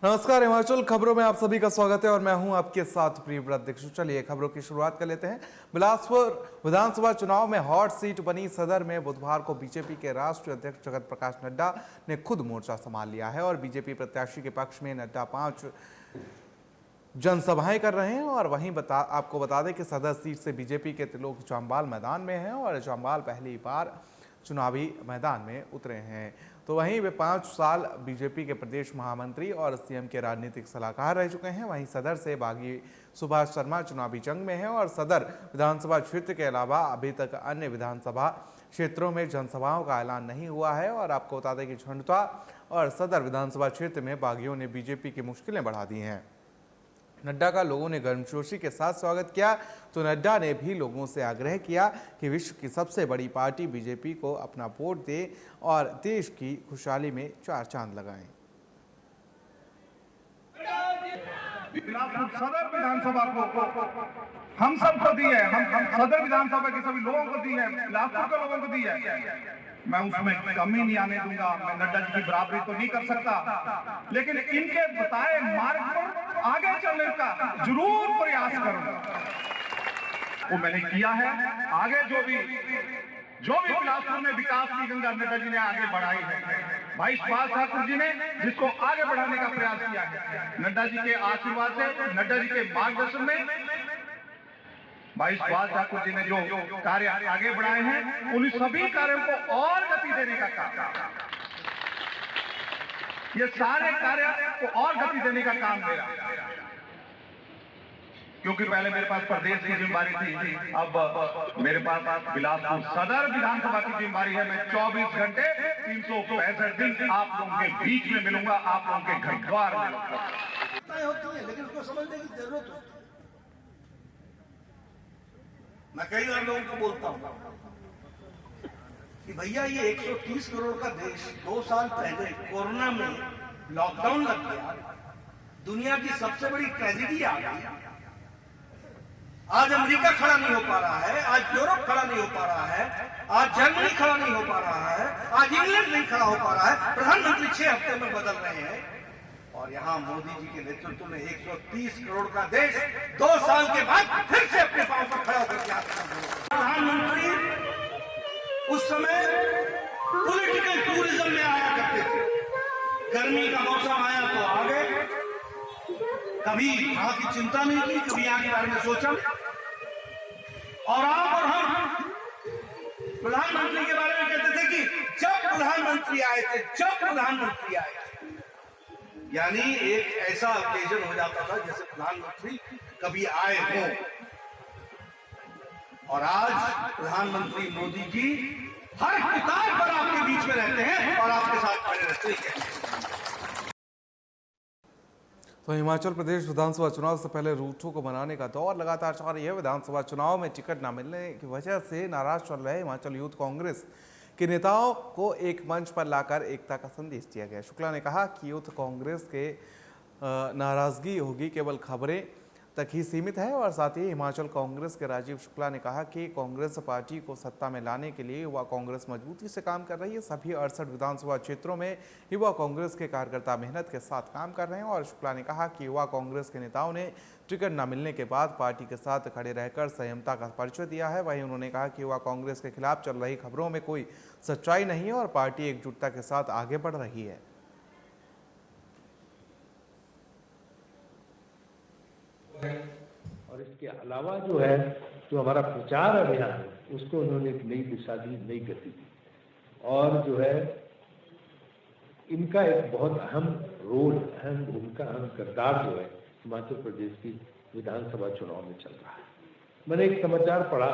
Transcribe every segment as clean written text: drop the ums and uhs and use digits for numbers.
नमस्कार, हिमाचल खबरों में आप सभी का स्वागत है और मैं हूं आपके साथ प्रियव्रत दीक्षित। चलिए खबरों की शुरुआत कर लेते हैं। बिलासपुर विधानसभा चुनाव में हॉट सीट बनी सदर में बुधवार को बीजेपी के राष्ट्रीय अध्यक्ष जगत प्रकाश नड्डा ने खुद मोर्चा संभाल लिया है और बीजेपी प्रत्याशी के पक्ष में नड्डा 5 जनसभाएं कर रहे हैं। और वहीं आपको बता दें कि सदर सीट से बीजेपी के त्रिलोक जम्वाल मैदान में हैं और जम्वाल पहली बार चुनावी मैदान में उतरे हैं। तो वहीं वे 5 साल बीजेपी के प्रदेश महामंत्री और सीएम के राजनीतिक सलाहकार रह चुके हैं। वहीं सदर से बागी सुभाष शर्मा चुनावी जंग में हैं और सदर विधानसभा क्षेत्र के अलावा अभी तक अन्य विधानसभा क्षेत्रों में जनसभाओं का ऐलान नहीं हुआ है। और आपको बता दें कि झंडुआ और सदर विधानसभा क्षेत्र में बागियों ने बीजेपी की मुश्किलें बढ़ा दी हैं। नड्डा का लोगों ने गर्मजोशी के साथ स्वागत किया तो नड्डा ने भी लोगों से आग्रह किया कि विश्व की सबसे बड़ी पार्टी बीजेपी को अपना वोट दे और देश की खुशहाली में 4 चांद लगाएं। सदर विधानसभा को हम सबको दी है, हम सदर विधानसभा के सभी लोगों को दी है, बिलासपुर के लोगों को दी है। मैं उसमें कमी नहीं आने दूंगा। मैं नड्डा जी की बराबरी तो नहीं कर सकता, लेकिन इनके बताए मार्ग पर आगे चलने का जरूर प्रयास करूंगा। वो मैंने किया है। आगे जो भी बिलासपुर में विकास की गंगा नड्डा जी ने आगे बढ़ाई है, भाई सुभाष ठाकुर जी ने जिसको आगे बढ़ाने का प्रयास किया है, नड्डा जी के आशीर्वाद से, नड्डा जी के मार्गदर्शन में भाई सुभाष ठाकुर जी ने जो कार्य आगे बढ़ाए हैं, उन सभी कार्यों को और गति देने का काम, ये सारे कार्य को और गति देने का काम मेरा। क्योंककि पहले मेरे पास प्रदेश की जिम्मेदारी थी, अब मेरे पास बिलासपुर सदर विधानसभा की जिम्मेदारी है। मैं 24 घंटे 365 दिन आप लोगों के बीच में मिलूंगा, आप लोगों के घर द्वार में होती है, लेकिन उसको समझने की जरूरत है। मैं कई बार लोगों को बोलता हूं कि भैया ये 130 करोड़ का देश 2 साल पहले कोरोना में लॉकडाउन लग गया, दुनिया की सबसे बड़ी ट्रेजेडी आ गई। आज अमेरिका खड़ा नहीं हो पा रहा है, आज यूरोप खड़ा नहीं हो पा रहा है, आज जर्मनी खड़ा नहीं हो पा रहा है, आज इंग्लैंड नहीं खड़ा हो पा रहा है। प्रधानमंत्री 6 हफ्ते में बदल रहे हैं और यहाँ मोदी जी के नेतृत्व में 130 करोड़ का देश 2 साल के बाद फिर से अपने पांव पर खड़ा होकर के आता है। प्रधानमंत्री उस समय पॉलिटिकल टूरिज्म में आया करते थे। गर्मी का मौसम आया तो आ गए, कभी यहाँ की चिंता नहीं की, कभी यहाँ के बारे में सोचा। और आप और हम प्रधानमंत्री के बारे में कहते थे कि जब प्रधानमंत्री आए थे, यानी एक ऐसा ओकेजन हो जाता था जैसे प्रधानमंत्री कभी आए हो। और आज प्रधानमंत्री मोदी जी हर किताब पर आपके बीच में रहते हैं और आपके साथ खड़े रहते हैं। तो हिमाचल प्रदेश विधानसभा चुनाव से पहले रूठों को मनाने का दौर लगातार जारी है। विधानसभा चुनाव में टिकट न मिलने की वजह से नाराज चल रहे हिमाचल यूथ कांग्रेस के नेताओं को एक मंच पर लाकर एकता का संदेश दिया गया। शुक्ला ने कहा कि यूथ कांग्रेस के नाराजगी होगी केवल खबरें तक ही सीमित है। और साथ ही हिमाचल कांग्रेस के राजीव शुक्ला ने कहा कि कांग्रेस पार्टी को सत्ता में लाने के लिए युवा कांग्रेस मजबूती से काम कर रही है। सभी 68 विधानसभा क्षेत्रों में युवा कांग्रेस के कार्यकर्ता मेहनत के साथ काम कर रहे हैं। और शुक्ला ने कहा कि युवा कांग्रेस के नेताओं ने टिकट न मिलने के बाद पार्टी के साथ खड़े रहकर संयमता का परिचय दिया है। वहीं उन्होंने कहा कि युवा कांग्रेस के खिलाफ चल रही खबरों में कोई सच्चाई नहीं है और पार्टी एकजुटता के साथ आगे बढ़ रही है। और इसके अलावा जो है, जो हमारा प्रचार अभियान है, उसको उन्होंने एक नई दिशा दी, नई गति दी। और जो है इनका एक बहुत अहम रोल, अहम भूमिका, अहम किरदार जो है हिमाचल प्रदेश की विधानसभा चुनाव में चल रहा है। मैंने एक समाचार पढ़ा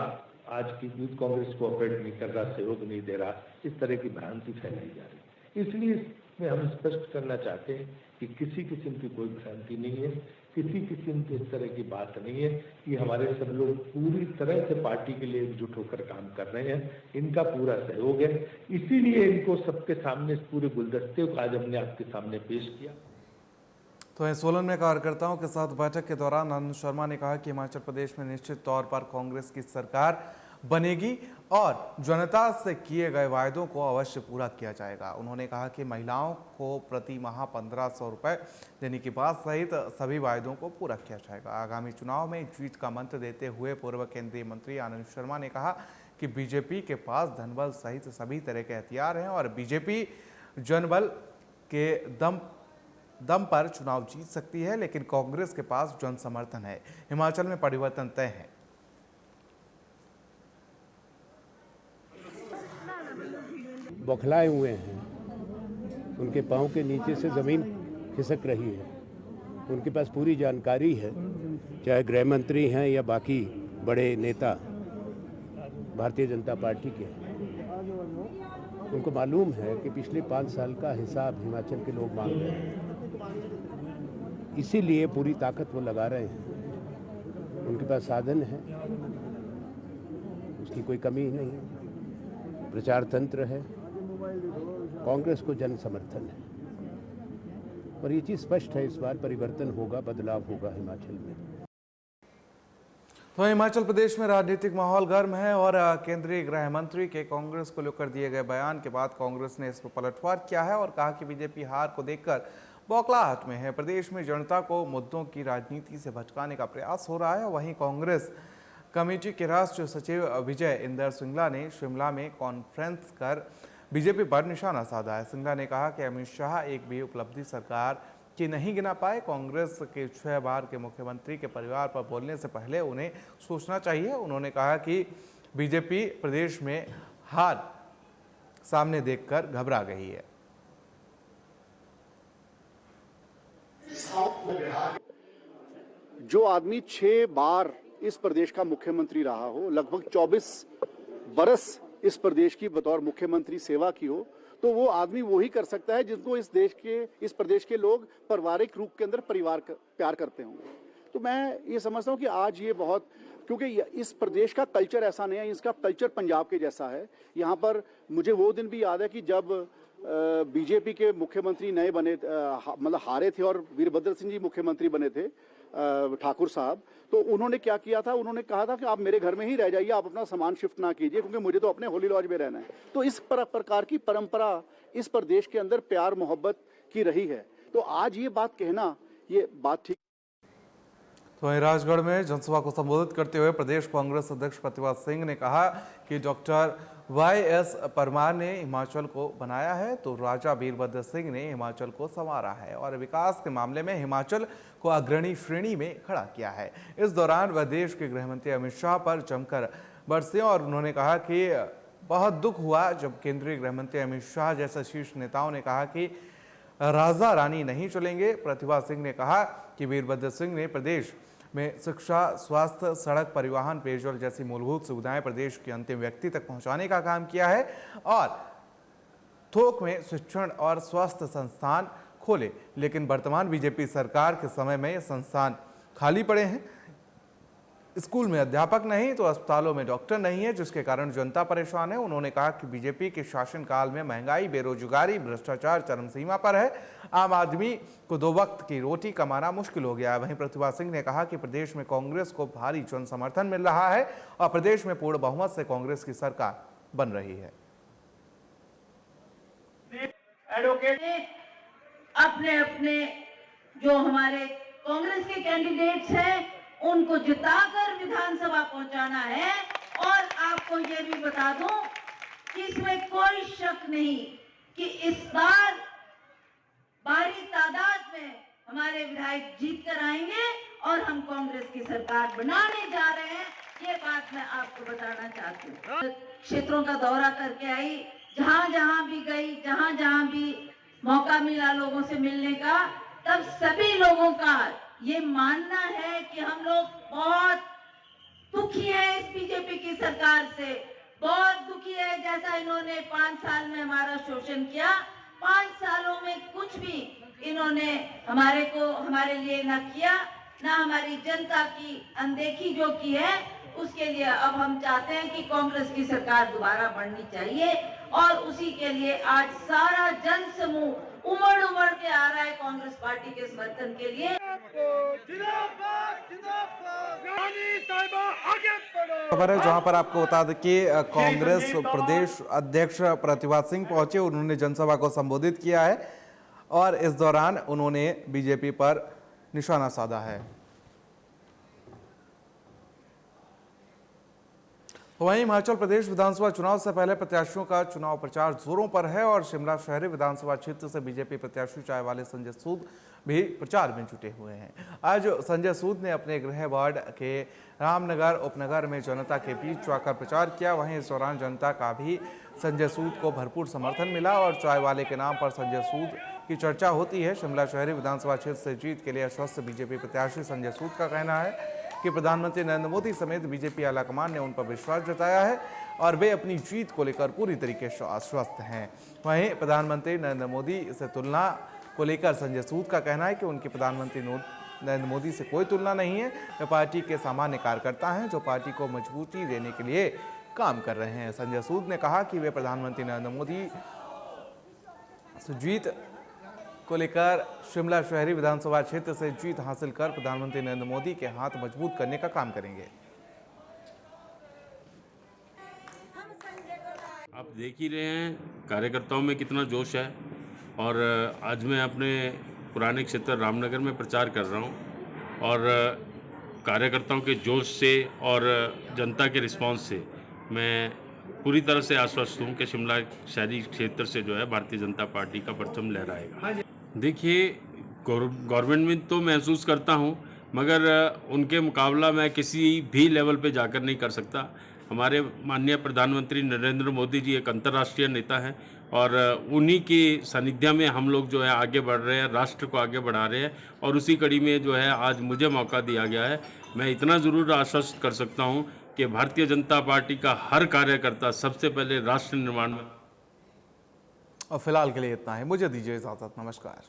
आज की, यूथ कांग्रेस कोऑपरेट नहीं कर रहा, सहयोग नहीं दे रहा, इस तरह की भ्रांति फैलाई जा रही। इसलिए इसमें हम स्पष्ट करना चाहते हैं कि किसी किस्म की कोई भ्रांति नहीं है, किसी किस्म की इस तरह की बात नहीं है कि हमारे सब लोग पूरी तरह से पार्टी के लिए एकजुट होकर काम कर रहे हैं। इनका पूरा सहयोग है, इसीलिए इनको सबके सामने, इस पूरे गुलदस्ते को आज हमने आपके सामने पेश किया। तो सोलन में कार्यकर्ताओं के साथ बैठक के दौरान आनंद शर्मा ने कहा कि हिमाचल प्रदेश में निश्चित तौर पर कांग्रेस की सरकार बनेगी और जनता से किए गए वायदों को अवश्य पूरा किया जाएगा। उन्होंने कहा कि महिलाओं को प्रति माह 1500 रुपये देने की बात सहित सभी वायदों को पूरा किया जाएगा। आगामी चुनाव में जीत का मंत्र देते हुए पूर्व केंद्रीय मंत्री आनंद शर्मा ने कहा कि बीजेपी के पास धनबल सहित सभी तरह के हथियार हैं और बीजेपी जनबल के दम पर चुनाव जीत सकती है, लेकिन कांग्रेस के पास जन समर्थन है। हिमाचल में परिवर्तन तय है। बौखलाए हुए हैं, उनके पांव के नीचे से ज़मीन खिसक रही है। उनके पास पूरी जानकारी है, चाहे गृह मंत्री हैं या बाकी बड़े नेता भारतीय जनता पार्टी के। उनको मालूम है कि पिछले 5 साल का हिसाब हिमाचल के लोग मांग रहे हैं, इसीलिए पूरी ताकत वो लगा रहे हैं। उनके पास साधन है, उसकी कोई कमी नहीं है, प्रचार तंत्र है, कांग्रेस को जन समर्थन है और ये चीज स्पष्ट है, इस बार परिवर्तन होगा, बदलाव होगा हिमाचल में। तो हिमाचल प्रदेश में राजनीतिक माहौल गर्म है और केंद्रीय गृह मंत्री के कांग्रेस को लेकर दिए गए बयान के बाद कांग्रेस ने इस पर पलटवार किया है और कहा कि बीजेपी हार को देखकर बौखलाहट में है। प्रदेश में जनता को मुद्दों की राजनीति से भटकाने का प्रयास हो रहा है। वहीं कांग्रेस कमेटी के राष्ट्रीय सचिव विजय इंदर सिंगला ने शिमला में कॉन्फ्रेंस कर बीजेपी पर निशाना साधा है। सिंगला ने कहा कि अमित शाह एक भी उपलब्धि सरकार की नहीं गिना पाए। कांग्रेस के 6 बार के मुख्यमंत्री के परिवार पर बोलने से पहले उन्हें सोचना चाहिए। उन्होंने कहा कि बीजेपी प्रदेश में हार सामने देखकर घबरा गई है। जो आदमी 6 बार इस प्रदेश का मुख्यमंत्री रहा हो, लगभग 24 बरस इस प्रदेश की बतौर मुख्यमंत्री सेवा की हो, तो वो आदमी वही कर सकता है जिनको इस प्रदेश के लोग पारिवारिक रूप के अंदर प्यार करते होंगे। तो मैं ये समझता हूँ कि आज ये बहुत, क्योंकि इस प्रदेश का कल्चर ऐसा नहीं है, इसका कल्चर पंजाब के जैसा है। यहाँ पर मुझे वो दिन भी याद है कि जब बीजेपी के मुख्यमंत्री नए बने, मतलब हारे थे और वीरभद्र सिंह जी मुख्यमंत्री बने थे, ठाकुर साहब, तो उन्होंने क्या किया था, उन्होंने कहा था कि आप मेरे घर में ही रह जाइए, आप अपना सामान शिफ्ट ना कीजिए, क्योंकि मुझे तो अपने होली लॉज में रहना है। तो इस प्रकार की परंपरा इस प्रदेश के अंदर प्यार मोहब्बत की रही है। तो आज ये बात कहना, ये बात ठीक। तो वहीं राजगढ़ में जनसभा को संबोधित करते हुए प्रदेश कांग्रेस अध्यक्ष प्रतिभा सिंह ने कहा कि डॉक्टर YS परमार ने हिमाचल को बनाया है तो राजा वीरभद्र सिंह ने हिमाचल को संवारा है और विकास के मामले में हिमाचल को अग्रणी श्रेणी में खड़ा किया है। इस दौरान वह देश के गृह मंत्री अमित शाह पर जमकर बरसे और उन्होंने कहा कि बहुत दुख हुआ जब केंद्रीय गृह मंत्री अमित शाह जैसे शीर्ष नेताओं ने कहा कि राजा रानी नहीं चलेंगे। प्रतिभा सिंह ने कहा कि वीरभद्र सिंह ने प्रदेश में शिक्षा, स्वास्थ्य, सड़क, परिवहन, पेयजल जैसी मूलभूत सुविधाएं प्रदेश के अंतिम व्यक्ति तक पहुंचाने का काम किया है और थोक में शिक्षण और स्वास्थ्य संस्थान खोले। लेकिन वर्तमान बीजेपी सरकार के समय में ये संस्थान खाली पड़े हैं। स्कूल में अध्यापक नहीं तो अस्पतालों में डॉक्टर नहीं है, जिसके कारण जनता परेशान है। उन्होंने कहा कि बीजेपी के शासनकाल में महंगाई, बेरोजगारी, भ्रष्टाचार चरम सीमा पर है। आम आदमी को 2 वक्त की रोटी कमाना मुश्किल हो गया है। वहीं प्रतिभा सिंह ने कहा कि प्रदेश में कांग्रेस को भारी जन समर्थन मिल रहा है और प्रदेश में पूर्ण बहुमत से कांग्रेस की सरकार बन रही है। एडवोकेट अपने अपने जो हमारे कांग्रेस के कैंडिडेट्स हैं उनको जिताकर विधानसभा पहुंचाना है। और आपको ये भी बता दूं कि इसमें कोई शक नहीं कि इस बार भारी तादाद में हमारे विधायक जीत कर आएंगे और हम कांग्रेस की सरकार बनाने जा रहे हैं। ये बात मैं आपको बताना चाहती हूँ। क्षेत्रों का दौरा करके आई, जहां जहां भी गई, जहां जहां भी मौका मिला लोगों से मिलने का, तब सभी लोगों का ये मानना है कि हम लोग बहुत दुखी हैं इस बीजेपी की सरकार से, बहुत दुखी है। जैसा इन्होंने 5 साल में हमारा शोषण किया, 5 सालों में कुछ भी इन्होंने हमारे लिए न किया, न हमारी जनता की अनदेखी जो की है उसके लिए अब हम चाहते हैं कि कांग्रेस की सरकार दोबारा बननी चाहिए। और उसी के लिए आज सारा जन समूह उमड़ के आ रहा है कांग्रेस पार्टी के समर्थन के लिए। जिंदाबाद जिंदाबाद, रानी साहिबा आगे बढ़ो। खबर है जहां पर आपको बता दें कि कांग्रेस प्रदेश अध्यक्ष प्रतिभा सिंह पहुंचे, उन्होंने जनसभा को संबोधित किया है और इस दौरान उन्होंने बीजेपी पर निशाना साधा है। वहीं हिमाचल प्रदेश विधानसभा चुनाव से पहले प्रत्याशियों का चुनाव प्रचार जोरों पर है और शिमला शहरी विधानसभा क्षेत्र से बीजेपी प्रत्याशी चाय वाले संजय सूद भी प्रचार में जुटे हुए हैं। आज संजय सूद ने अपने गृह वार्ड के रामनगर उपनगर में जनता के बीच जाकर प्रचार किया। वहीं इस दौरान जनता का भी संजय सूद को भरपूर समर्थन मिला और चाय वाले के नाम पर संजय सूद की चर्चा होती है। शिमला शहरी विधानसभा क्षेत्र से जीत के लिए आश्वस्त बीजेपी प्रत्याशी संजय सूद का कहना है कि प्रधानमंत्री नरेंद्र मोदी समेत बीजेपी आलाकमान ने उन पर विश्वास जताया है और वे अपनी जीत को लेकर पूरी तरीके से आश्वस्त हैं। वहीं प्रधानमंत्री नरेंद्र मोदी से तुलना को लेकर संजय सूद का कहना है कि उनकी प्रधानमंत्री नरेंद्र मोदी से कोई तुलना नहीं है। वे पार्टी के सामान्य कार्यकर्ता हैं जो पार्टी को मजबूती देने के लिए काम कर रहे हैं। संजय सूद ने कहा कि वे प्रधानमंत्री नरेंद्र मोदी से जीत को लेकर शिमला शहरी विधानसभा क्षेत्र से जीत हासिल कर प्रधानमंत्री नरेंद्र मोदी के हाथ मजबूत करने का काम करेंगे। आप देख ही रहे हैं कार्यकर्ताओं में कितना जोश है और आज मैं अपने पुराने क्षेत्र रामनगर में प्रचार कर रहा हूं और कार्यकर्ताओं के जोश से और जनता के रिस्पांस से मैं पूरी तरह से आश्वस्त हूं कि शिमला शहरी क्षेत्र से जो है भारतीय जनता पार्टी का परचम लहराएगा। देखिए, गवर्नमेंट में तो महसूस करता हूं मगर उनके मुकाबला मैं किसी भी लेवल पे जाकर नहीं कर सकता। हमारे माननीय प्रधानमंत्री नरेंद्र मोदी जी एक अंतर्राष्ट्रीय नेता हैं और उन्हीं के सानिध्य में हम लोग जो है आगे बढ़ रहे हैं, राष्ट्र को आगे बढ़ा रहे हैं और उसी कड़ी में जो है आज मुझे मौका दिया गया है। मैं इतना ज़रूर आश्वस्त कर सकता हूं कि भारतीय जनता पार्टी का हर कार्यकर्ता सबसे पहले राष्ट्र निर्माण में। और फिलहाल के लिए इतना है, मुझे दीजिए इजाजत। नमस्कार।